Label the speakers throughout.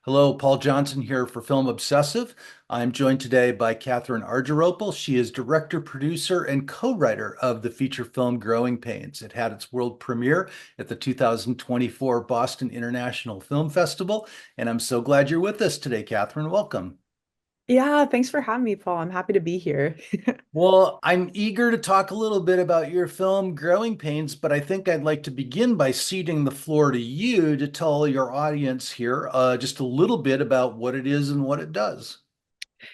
Speaker 1: Hello, Paul Johnson here for Film Obsessive. I'm joined today by Catherine Argyrople. She is director, producer, and co-writer of the feature film Growing Pains. It had its world premiere at the 2024 Boston International Film Festival, and I'm so glad you're with us today, Catherine. Welcome.
Speaker 2: Yeah, thanks for having me, Paul. I'm happy to be here.
Speaker 1: Well, I'm eager to talk a little bit about your film, Growing Pains, but I think I'd like to begin by ceding the floor to you to tell your audience here just a little bit about what it is and what it does.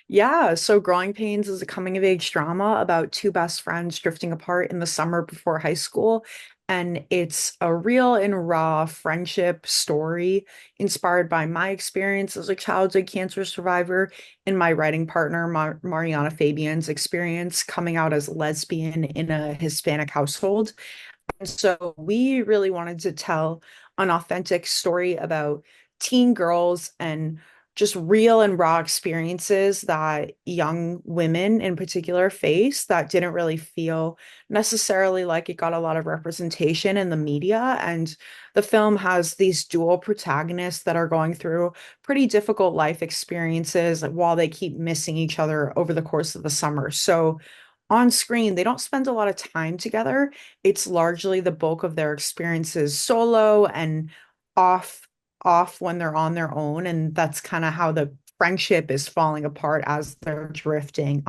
Speaker 2: Yeah, so Growing Pains is a coming of age drama about two best friends drifting apart in the summer before high school. And it's a real and raw friendship story inspired by my experience as a childhood cancer survivor and my writing partner, Mariana Fabian's experience coming out as lesbian in a Hispanic household. And so we really wanted to tell an authentic story about teen girls and just real and raw experiences that young women in particular face that didn't really feel necessarily like it got a lot of representation in the media. And the film has these dual protagonists that are going through pretty difficult life experiences while they keep missing each other over the course of the summer. So on screen, they don't spend a lot of time together. It's largely the bulk of their experiences solo and off off when they're on their own, and that's kind of how the friendship is falling apart as they're drifting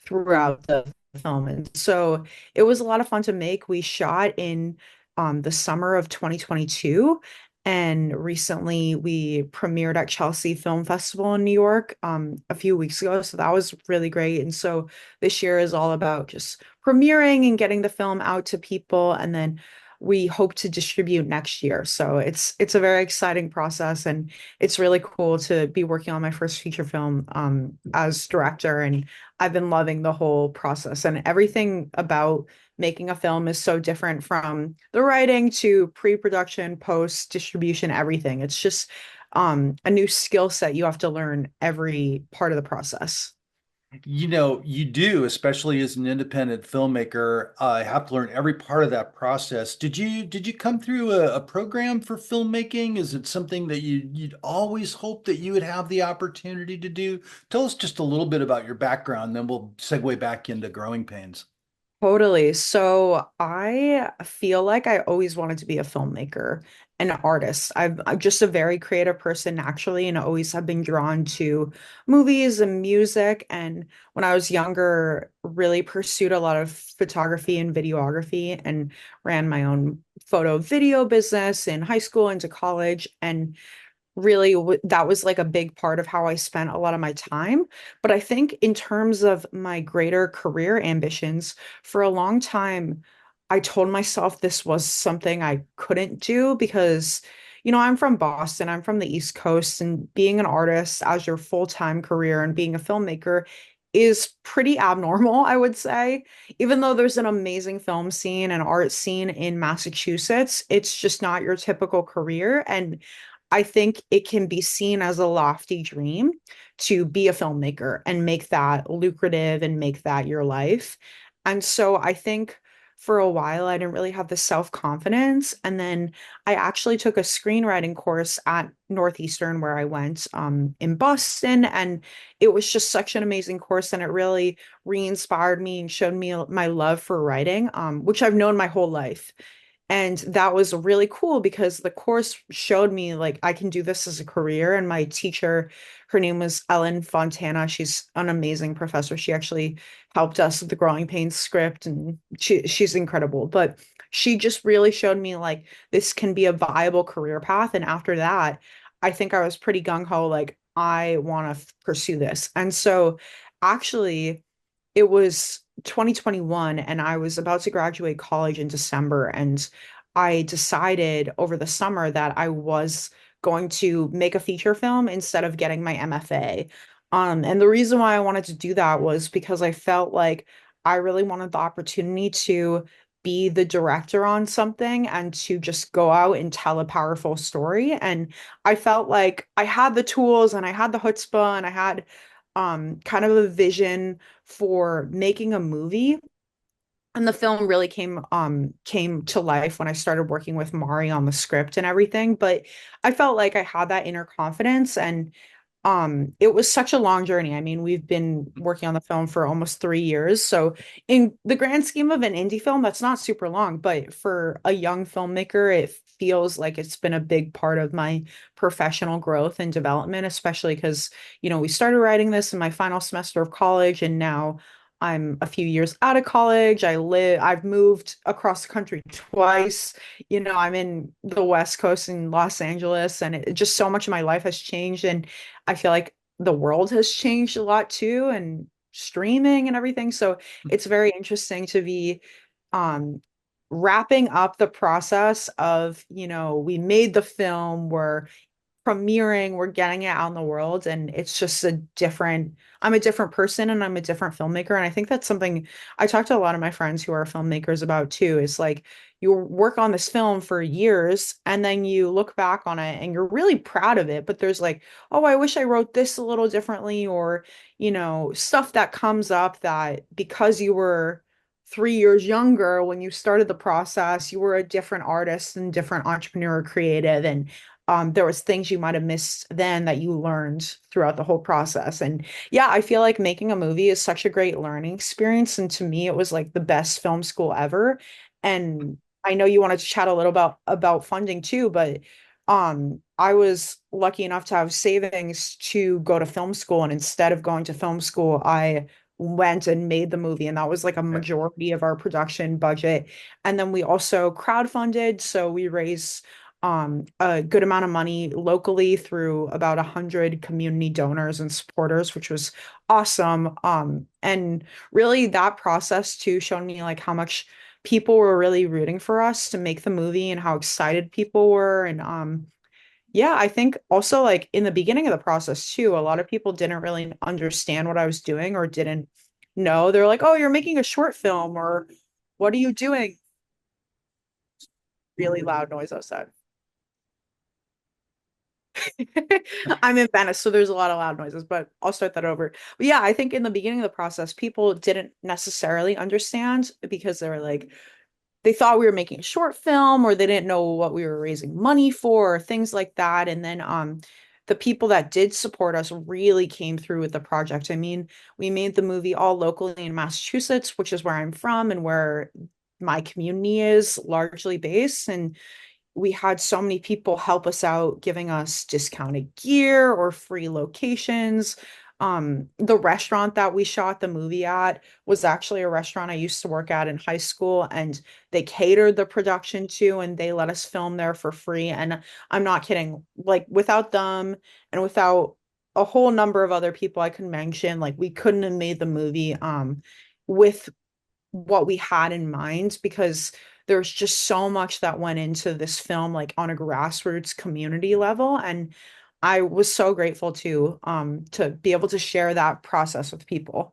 Speaker 2: throughout the film. And so it was a lot of fun to make. We shot in the summer of 2022, and recently we premiered at Chelsea Film Festival in New York a few weeks ago, so that was really great. And so this year is all about just premiering and getting the film out to people, and then we hope to distribute next year. So it's a very exciting process, and it's really cool to be working on my first feature film as director. And I've been loving the whole process, and everything about making a film is so different from the writing to pre-production, post, distribution, everything. It's just a new skill set you have to learn every part of the process.
Speaker 1: You know, you do, especially as an independent filmmaker, have to learn every part of that process. Did you come through a program for filmmaking? Is it something that you'd always hoped that you would have the opportunity to do? Tell us just a little bit about your background, then we'll segue back into Growing Pains.
Speaker 2: Totally. So I feel like I always wanted to be a filmmaker, an artist. I'm just a very creative person naturally, and always have been drawn to movies and music. And when I was younger, really pursued a lot of photography and videography and ran my own photo video business in high school into college. And really that was like a big part of how I spent a lot of my time. But I think in terms of my greater career ambitions, for a long time, I told myself this was something I couldn't do because, I'm from Boston, I'm from the East Coast, and being an artist as your full-time career and being a filmmaker is pretty abnormal, I would say. Even though there's an amazing film scene and art scene in Massachusetts, it's just not your typical career. And I think it can be seen as a lofty dream to be a filmmaker and make that lucrative and make that your life. And so I think for a while I didn't really have the self-confidence. And then I actually took a screenwriting course at Northeastern where I went in Boston. And it was just such an amazing course. And it really re-inspired me and showed me my love for writing, which I've known my whole life. And that was really cool because the course showed me like I can do this as a career. And my teacher, her name was Ellen Fontana. She's an amazing professor. She actually helped us with the Growing Pains script, and she's incredible. But she just really showed me like this can be a viable career path. And after that, I think I was pretty gung-ho, like I want to pursue this. And so actually it was 2021 and I was about to graduate college in December, and I decided over the summer that I was going to make a feature film instead of getting my MFA. And the reason why I wanted to do that was because I felt like I really wanted the opportunity to be the director on something and to just go out and tell a powerful story. And I felt like I had the tools and I had the chutzpah and I had kind of a vision for making a movie And the film really came to life when I started working with Mari on the script and everything. But I felt like I had that inner confidence, and it was such a long journey. I mean, we've been working on the film for almost 3 years. So in the grand scheme of an indie film, that's not super long, but for a young filmmaker, it feels like it's been a big part of my professional growth and development, especially because, we started writing this in my final semester of college, and now I'm a few years out of college. I've moved across the country twice. I'm in the West Coast in Los Angeles, and just so much of my life has changed. And I feel like the world has changed a lot too, and streaming and everything. So it's very interesting to be um, wrapping up the process of, we made the film, we're premiering, we're getting it out in the world, and it's just I'm a different person and I'm a different filmmaker. And I think that's something I talk to a lot of my friends who are filmmakers about too. Is like you work on this film for years and then you look back on it and you're really proud of it, but there's like, oh, I wish I wrote this a little differently, or, stuff that comes up that because you were 3 years younger when you started the process, you were a different artist and different entrepreneur, creative, and there was things you might have missed then that you learned throughout the whole process. And yeah, I feel like making a movie is such a great learning experience. And to me, it was like the best film school ever. And I know you wanted to chat a little about funding too, but I was lucky enough to have savings to go to film school. And instead of going to film school, I went and made the movie. And that was like a
Speaker 1: Okay.
Speaker 2: majority of our production budget. And then we also crowdfunded. So we raised a good amount of money locally through about 100 community donors and supporters, which was awesome. And really that process too showed me like how much people were really rooting for us to make the movie and how excited people were. And yeah, I think also like in the beginning of the process too, a lot of people didn't really understand what I was doing or didn't know. They're like, "Oh, you're making a short film," or "What are you doing?" Really loud noise outside. I'm in Venice, so there's a lot of loud noises, but I'll start that over. But yeah, I think in the beginning of the process, people didn't necessarily understand because they were like, they thought we were making a short film or they didn't know what we were raising money for or things like that. And then the people that did support us really came through with the project. I mean, we made the movie all locally in Massachusetts, which is where I'm from and where my community is largely based. And we had so many people help us out, giving us discounted gear or free locations. The restaurant that we shot the movie at was actually a restaurant I used to work at in high school, and they catered the production to, and they let us film there for free. And I'm not kidding, like without them and without a whole number of other people I could mention, like we couldn't have made the movie with what we had in mind, because there's just so much that went into this film, like on a grassroots community level. And I was so grateful to be able to share that process with people.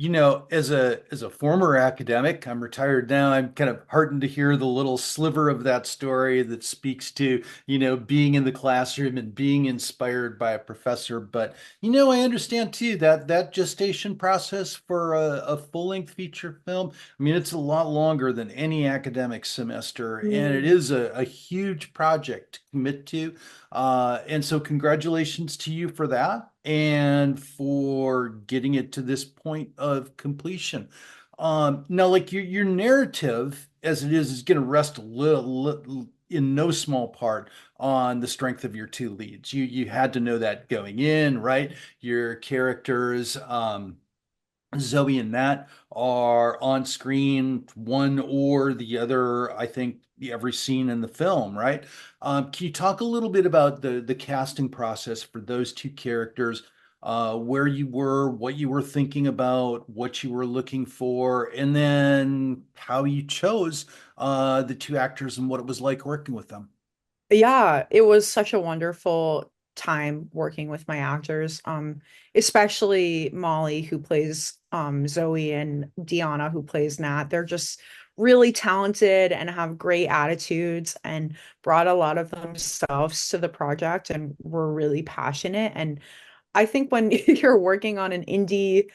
Speaker 1: As a former academic, I'm retired now. I'm kind of heartened to hear the little sliver of that story that speaks to, being in the classroom and being inspired by a professor. But, I understand too that that gestation process for a full-length feature film, I mean, it's a lot longer than any academic semester, and it
Speaker 2: Mm.
Speaker 1: is a huge project to commit to. And so congratulations to you for that and for getting it to this point of completion. Now, like your narrative as it is going to rest little in no small part on the strength of your two leads. You had to know that going in, right? Your characters, Zoe and Nat are on screen, one or the other, I think, every scene in the film, right? Can you talk a little bit about the casting process for those two characters, where you were, what you were thinking about, what you were looking for, and then how you chose the two actors and what it was like working with them?
Speaker 2: Yeah, it was such a wonderful time working with my actors, especially Molly, who plays Zoe, and Deanna, who plays Nat. They're just really talented and have great attitudes and brought a lot of themselves to the project and were really passionate. And I think when you're working on an indie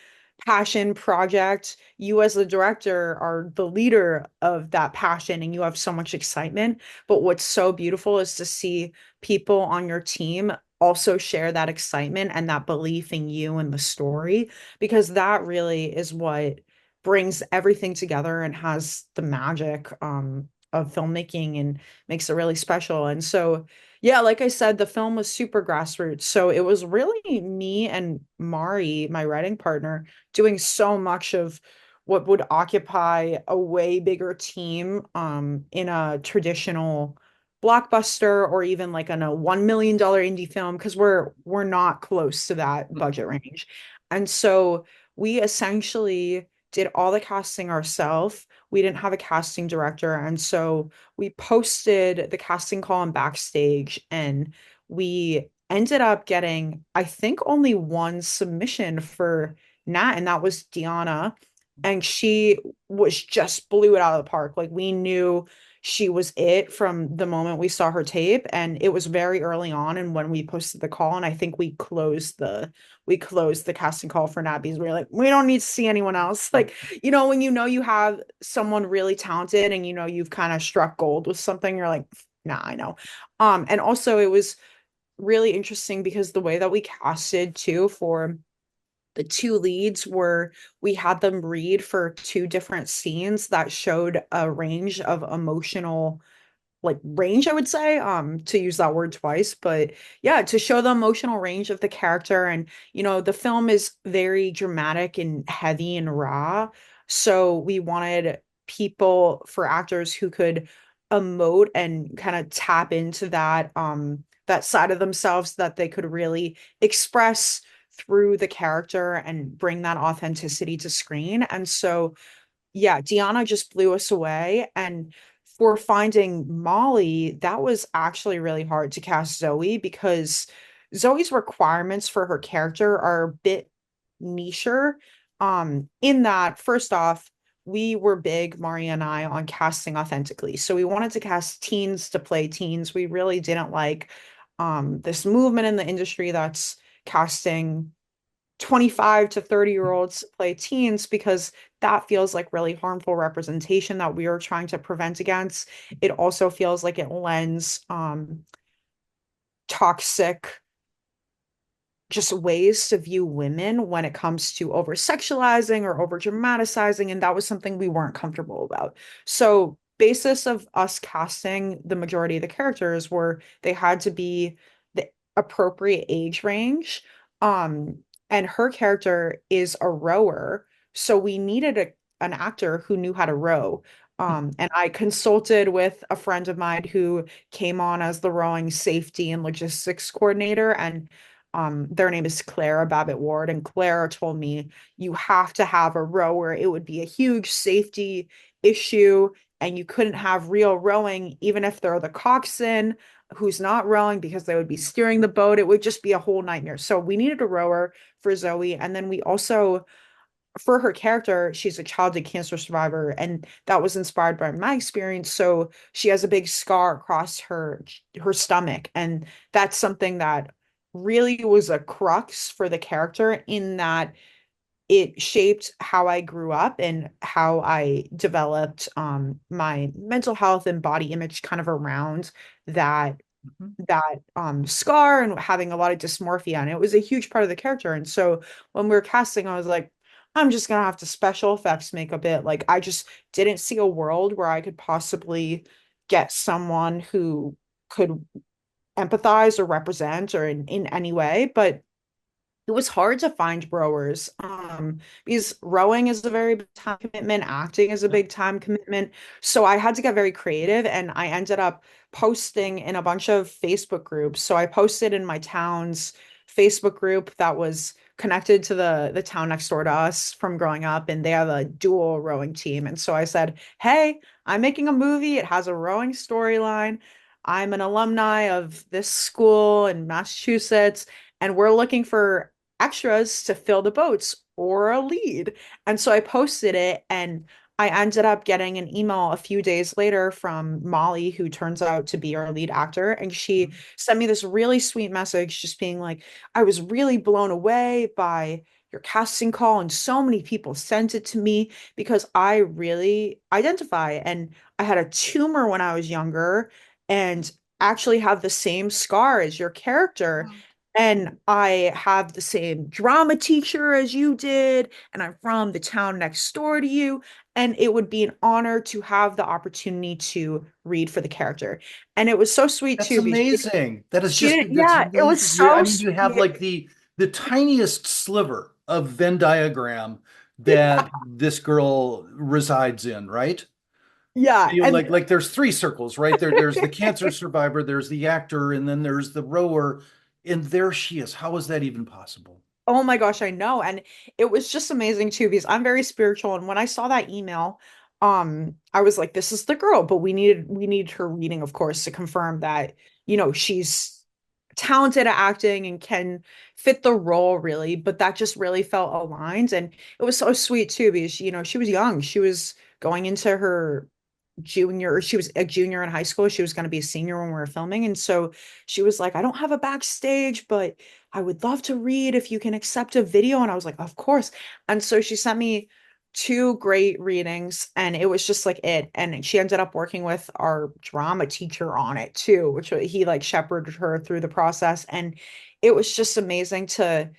Speaker 2: passion project. You as the director are the leader of that passion and you have so much excitement. But what's so beautiful is to see people on your team also share that excitement and that belief in you and the story, because that really is what brings everything together and has the magic of filmmaking and makes it really special. And so yeah, like I said, the film was super grassroots. So it was really me and Mari, my writing partner, doing so much of what would occupy a way bigger team in a traditional blockbuster or even like on a $1 million indie film because we're not close to that budget range. And so we essentially did all the casting ourselves. We didn't have a casting director. And so we posted the casting call on Backstage and we ended up getting, I think, only one submission for Nat, and that was Deanna. And she was just blew it out of the park. Like we knew she was it from the moment we saw her tape. And it was very early on. And when we posted the call, and I think we closed the casting call for Nat because we were like, we don't need to see anyone else. Like, when you know you have someone really talented and you've kind of struck gold with something, you're like, nah, I know. And also it was really interesting because the way that we casted too for the two leads were we had them read for two different scenes that showed a range of emotional like range, I would say, to use that word twice. But yeah, to show the emotional range of the character. And, the film is very dramatic and heavy and raw. So we wanted people for actors who could emote and kind of tap into that side of themselves that they could really express through the character and bring that authenticity to screen. And so yeah, Deanna just blew us away. And for finding Molly, that was actually really hard to cast Zoe because Zoe's requirements for her character are a bit nicher. In that, first off, we were big, Mari and I, on casting authentically. So we wanted to cast teens to play teens. We really didn't like this movement in the industry that's casting 25 to 30-year-olds play teens because that feels like really harmful representation that we are trying to prevent against. It also feels like it lends toxic just ways to view women when it comes to over sexualizing or over dramatizing. And that was something we weren't comfortable about. So, basis of us casting the majority of the characters were they had to be the appropriate age range. Um, and her character is a rower. So we needed an actor who knew how to row. And I consulted with a friend of mine who came on as the rowing safety and logistics coordinator. And their name is Clara Babbitt Ward, and Clara told me you have to have a rower. It would be a huge safety issue, and you couldn't have real rowing, even if they're the coxswain who's not rowing, because they would be steering the boat. It would just be a whole nightmare. So we needed a rower for Zoe, and then we also for her character, she's a childhood cancer survivor, and that was inspired by my experience. So she has a big scar across her stomach, and that's something that really was a crux for the character in that it shaped how I grew up and how I developed my mental health and body image kind of around that
Speaker 1: Mhm.
Speaker 2: scar and having a lot of dysmorphia, and it was a huge part of the character. And so when we were casting, I was like, I'm just gonna have to special effects make a bit. Like I just didn't see a world where I could possibly get someone who could empathize or represent or in any way. But it was hard to find rowers because rowing is a very big time commitment, acting is a
Speaker 1: Yep.
Speaker 2: big time commitment. So I had to get very creative and I ended up posting in a bunch of Facebook groups. So I posted in my town's Facebook group that was connected to the town next door to us from growing up, and they have a dual rowing team. And so I said, "Hey, I'm making a movie. It has a rowing storyline. I'm an alumni of this school in Massachusetts, and we're looking for extras to fill the boats or a lead." And so I posted it and I ended up getting an email a few days later from Molly, who turns out to be our lead actor. And she sent me this really sweet message just being like, I was really blown away by your casting call, and so many people sent it to me because I really identify. And I had a tumor when I was younger and actually have the same scar as your character. And I have the same drama teacher as you did, and I'm from the town next door to you. And it would be an honor to have the opportunity to read for the character. And it was so sweet
Speaker 1: That's
Speaker 2: too because
Speaker 1: amazing. That is
Speaker 2: she
Speaker 1: just
Speaker 2: didn't,
Speaker 1: that's
Speaker 2: yeah, it was
Speaker 1: amazing. I
Speaker 2: so
Speaker 1: mean, you have
Speaker 2: sweet.
Speaker 1: like the tiniest sliver of Venn diagram that this girl resides in, right?
Speaker 2: Yeah.
Speaker 1: You know,
Speaker 2: And
Speaker 1: like there's three circles, right? There's the cancer survivor, there's the actor, and then there's the rower, and there she is. How is that even possible?
Speaker 2: oh my gosh, I know. And it was just amazing too because I'm very spiritual. And when I saw that email, I was like, this is the girl, but we needed her reading, of course, to confirm that, she's talented at acting and can fit the role really, but that just really felt aligned. And it was so sweet too, because she was young. She was going into her junior, or she was a junior in high school. She was going to be a senior when we were filming. And so she was like, I don't have a backstage, but I would love to read if you can accept a video. And I was like, of course. And so she sent me two great readings, and it was just like it. And she ended up working with our drama teacher on it too, which he like shepherded her through the process. And it was just amazing to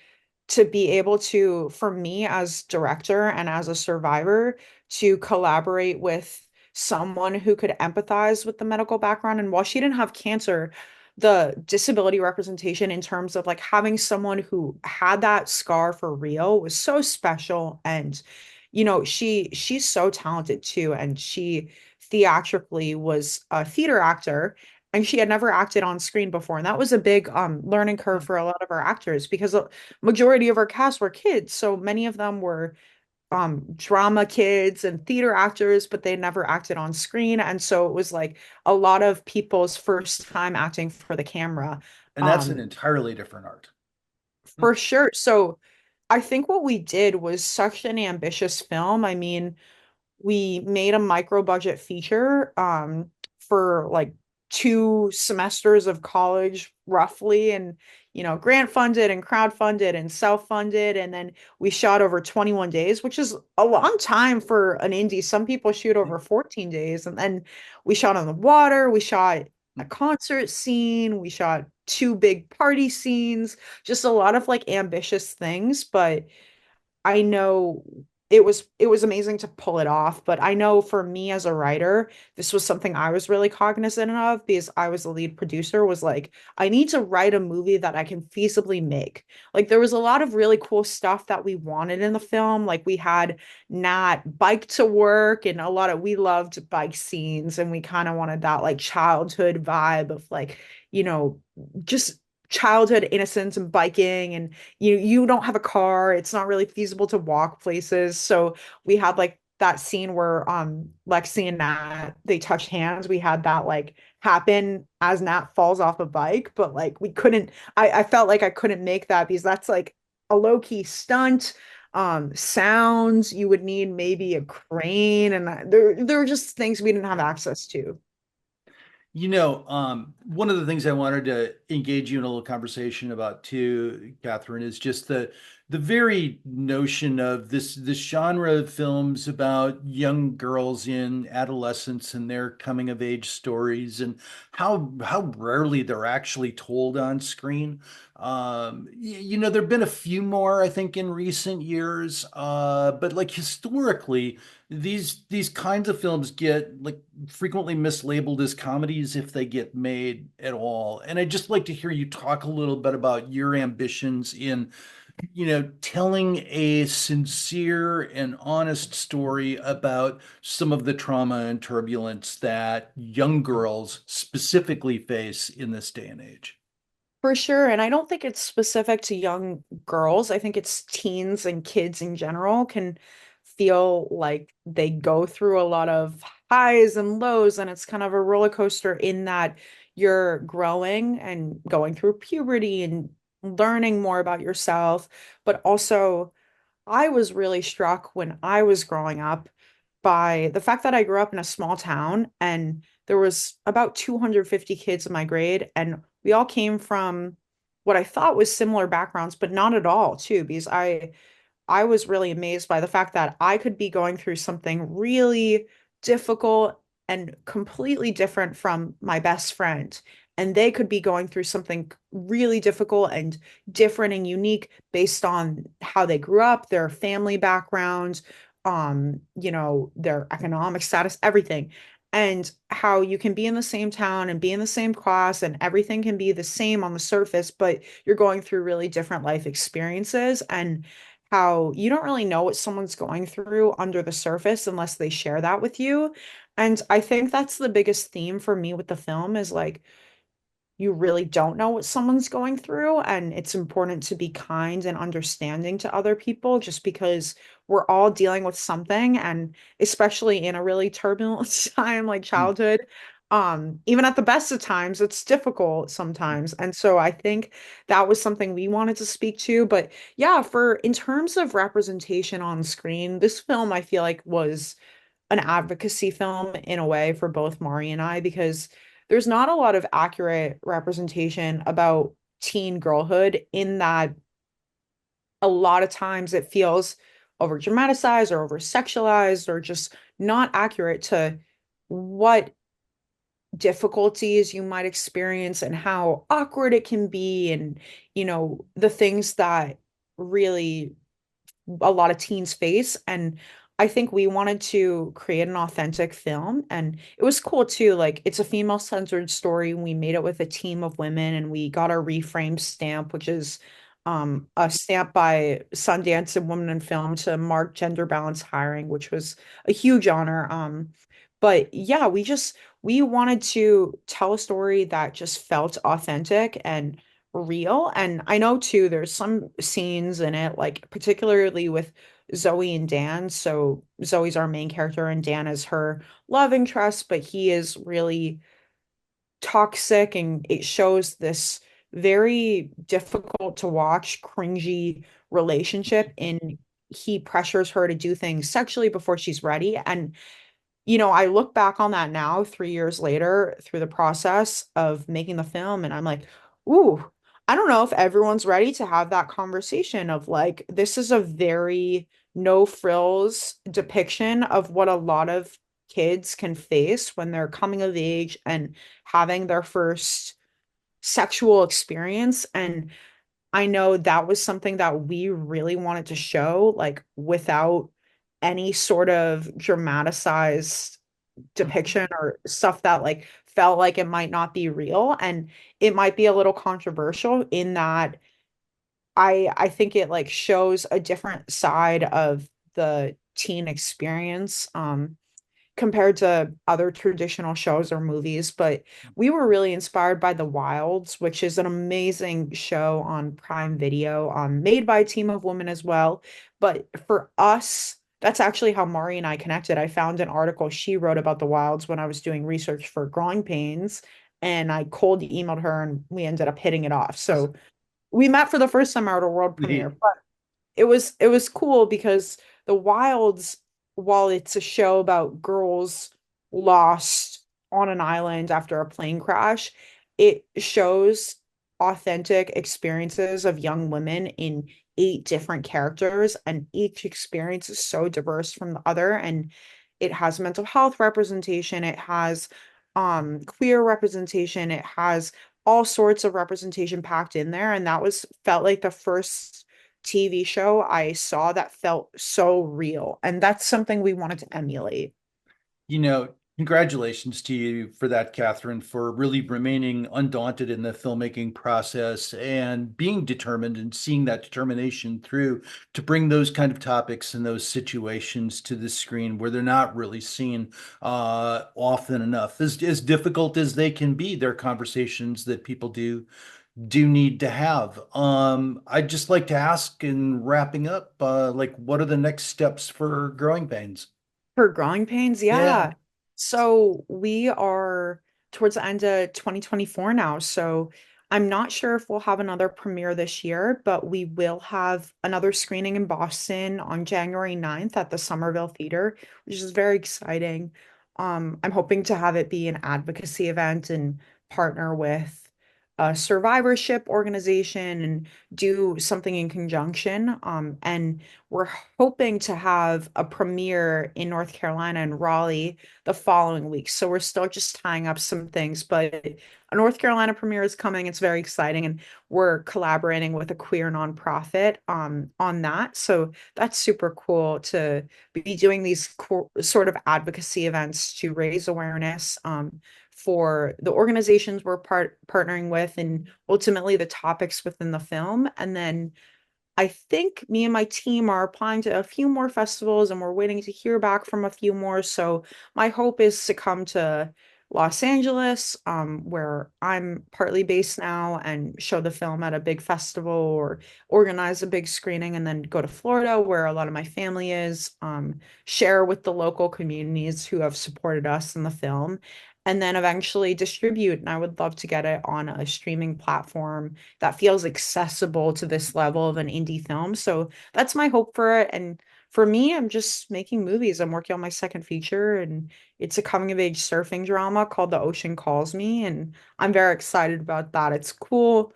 Speaker 2: be able to, for me as director and as a survivor, to collaborate with someone who could empathize with the medical background. And while she didn't have cancer, the disability representation in terms of like having someone who had that scar for real was so special. And she's so talented too, and she theatrically was a theater actor, and she had never acted on screen before, and that was a big learning curve for a lot of our actors because a majority of our cast were kids, so many of them were drama kids and theater actors, but they never acted on screen. And so it was like a lot of people's first time acting for the camera.
Speaker 1: And that's an
Speaker 2: Um,
Speaker 1: entirely different art.
Speaker 2: for sure. So I think what we did was such an ambitious film. I mean, we made a micro budget feature for like 2 semesters of college roughly, and grant funded and crowd funded and self funded, and then we shot over 21 days, which is a long time for an indie. Some people shoot over 14 days. And then we shot on the water, we shot a concert scene, we shot two big party scenes, just a lot of like ambitious things. But I know it was amazing to pull it off, but I know for me as a writer, this was something I was really cognizant of because I was the lead producer, was like, I need to write a movie that I can feasibly make. Like there was a lot of really cool stuff that we wanted in the film. Like we had Nat bike to work, and we loved bike scenes, and we kind of wanted that like childhood vibe of like, you know, just childhood innocence and biking. And you don't have a car, it's not really feasible to walk places. So we had like that scene where Lexi and Nat, they touched hands. We had that like happen as Nat falls off a bike, but like we couldn't, I felt like I couldn't make that because that's like a low-key stunt. Sounds, you would need maybe a crane, and there were just things we didn't have access to.
Speaker 1: One of the things I wanted to engage you in a little conversation about too, Catherine, is just the very notion of this genre of films about young girls in adolescence and their coming of age stories, and how rarely they're actually told on screen. There've been a few more, I think, in recent years, but like historically, these kinds of films get like frequently mislabeled as comedies if they get made at all. And I'd just like to hear you talk a little bit about your ambitions in, telling a sincere and honest story about some of the trauma and turbulence that young girls specifically face in this day and age.
Speaker 2: For sure. And I don't think it's specific to young girls. I think it's teens and kids in general can feel like they go through a lot of highs and lows, and it's kind of a roller coaster in that you're growing and going through puberty and learning more about yourself. But also, I was really struck when I was growing up by the fact that I grew up in a small town, and there was about 250 kids in my grade, and we all came from what I thought was similar backgrounds, but not at all too, because I was really amazed by the fact that I could be going through something really difficult and completely different from my best friend. And they could be going through something really difficult and different and unique based on how they grew up, their family background, their economic status, everything. And how you can be in the same town and be in the same class and everything can be the same on the surface, but you're going through really different life experiences. And how you don't really know what someone's going through under the surface unless they share that with you. And I think that's the biggest theme for me with the film is like you really don't know what someone's going through, and it's important to be kind and understanding to other people just because we're all dealing with something, and especially in a really turbulent time like childhood, even at the best of times, it's difficult sometimes. And so I think that was something we wanted to speak to. But yeah, for in terms of representation on screen, this film I feel like was an advocacy film in a way for both Mari and I because there's not a lot of accurate representation about teen girlhood in that a lot of times it feels over dramatized or over sexualized or just not accurate to what difficulties you might experience and how awkward it can be and the things that really a lot of teens face. And I think we wanted to create an authentic film. And it was cool too. Like, it's a female-centered story. We made it with a team of women and we got our reframe stamp, which is a stamp by Sundance and Women in Film to mark gender balance hiring, which was a huge honor. But yeah, we wanted to tell a story that just felt authentic and real. And I know too, there's some scenes in it, like particularly with Zoe and Dan. So Zoe's our main character, and Dan is her love interest, but he is really toxic, and it shows this very difficult to watch, cringy relationship. And he pressures her to do things sexually before she's ready. And I look back on that now, 3 years later, through the process of making the film, and I'm like, ooh, I don't know if everyone's ready to have that conversation of like, this is a very no frills depiction of what a lot of kids can face when they're coming of age and having their first sexual experience. And I know that was something that we really wanted to show, like, without any sort of dramatized depiction or stuff that like felt like it might not be real. And it might be a little controversial in that I think it like shows a different side of the teen experience. Compared to other traditional shows or movies. But we were really inspired by The Wilds, which is an amazing show on Prime Video, made by a team of women as well. But for us, that's actually how Mari and I connected. I found an article she wrote about The Wilds when I was doing research for Growing Pains, and I cold emailed her, and we ended up hitting it off. So we met for the first time at a world premiere, it was cool because The Wilds, while it's a show about girls lost on an island after a plane crash, it shows authentic experiences of young women in 8 different characters, and each experience is so diverse from the other. And it has mental health representation, it has queer representation, it has all sorts of representation packed in there. And that was felt like the first TV show I saw that felt so real. And that's something we wanted to emulate.
Speaker 1: Congratulations to you for that, Catherine, for really remaining undaunted in the filmmaking process and being determined and seeing that determination through to bring those kind of topics and those situations to the screen where they're not really seen often enough. As difficult as they can be, they're conversations that people do need to have. I'd just like to ask in wrapping up, like what are the next steps for Growing Pains?
Speaker 2: For growing pains,
Speaker 1: Yeah.
Speaker 2: yeah. So we are towards the end of 2024 now. So I'm not sure if we'll have another premiere this year, but we will have another screening in Boston on January 9th at the Somerville Theater, which is very exciting. I'm hoping to have it be an advocacy event and partner with a survivorship organization and do something in conjunction. And we're hoping to have a premiere in North Carolina and Raleigh the following week. So we're still just tying up some things, but a North Carolina premiere is coming. It's very exciting, and we're collaborating with a queer nonprofit on that. So that's super cool to be doing these sort of advocacy events to raise awareness for the organizations we're partnering with and ultimately the topics within the film. And then I think me and my team are applying to a few more festivals and we're waiting to hear back from a few more. So my hope is to come to Los Angeles, where I'm partly based now, and show the film at a big festival or organize a big screening, and then go to Florida, where a lot of my family is, share with the local communities who have supported us in the film, and then eventually distribute. And I would love to get it on a streaming platform that feels accessible to this level of an indie film. So that's my hope for it. And for me, I'm just making movies. I'm working on my second feature, and it's a coming of age surfing drama called The Ocean Calls Me. And I'm very excited about that. It's cool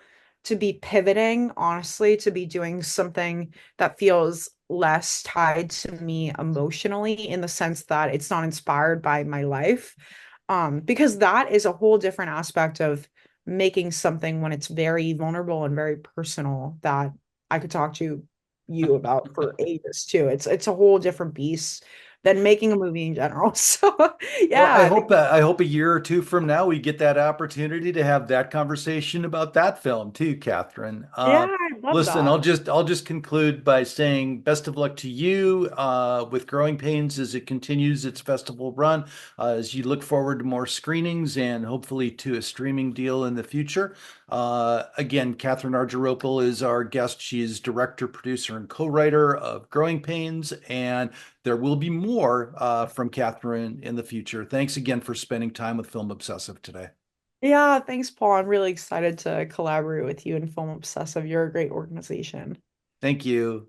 Speaker 2: to be pivoting, honestly, to be doing something that feels less tied to me emotionally, in the sense that it's not inspired by my life. Because that is a whole different aspect of making something when it's very vulnerable and very personal that I could talk to you about for ages too. It's a whole different beast than making a movie in general. So
Speaker 1: Well,
Speaker 2: yeah,
Speaker 1: I hope a year or two from now we get that opportunity to have that conversation about that film too, Catherine.
Speaker 2: yeah, I love
Speaker 1: Listen,
Speaker 2: that.
Speaker 1: I'll just conclude by saying best of luck to you with Growing Pains as it continues its festival run, as you look forward to more screenings and hopefully to a streaming deal in the future. Again, Catherine Argyrople is our guest. She is director, producer, and co-writer of Growing Pains, and there will be more from Catherine in the future. Thanks again for spending time with Film Obsessive today.
Speaker 2: Yeah, thanks, Paul. I'm really excited to collaborate with you in Film Obsessive. You're a great organization.
Speaker 1: Thank you.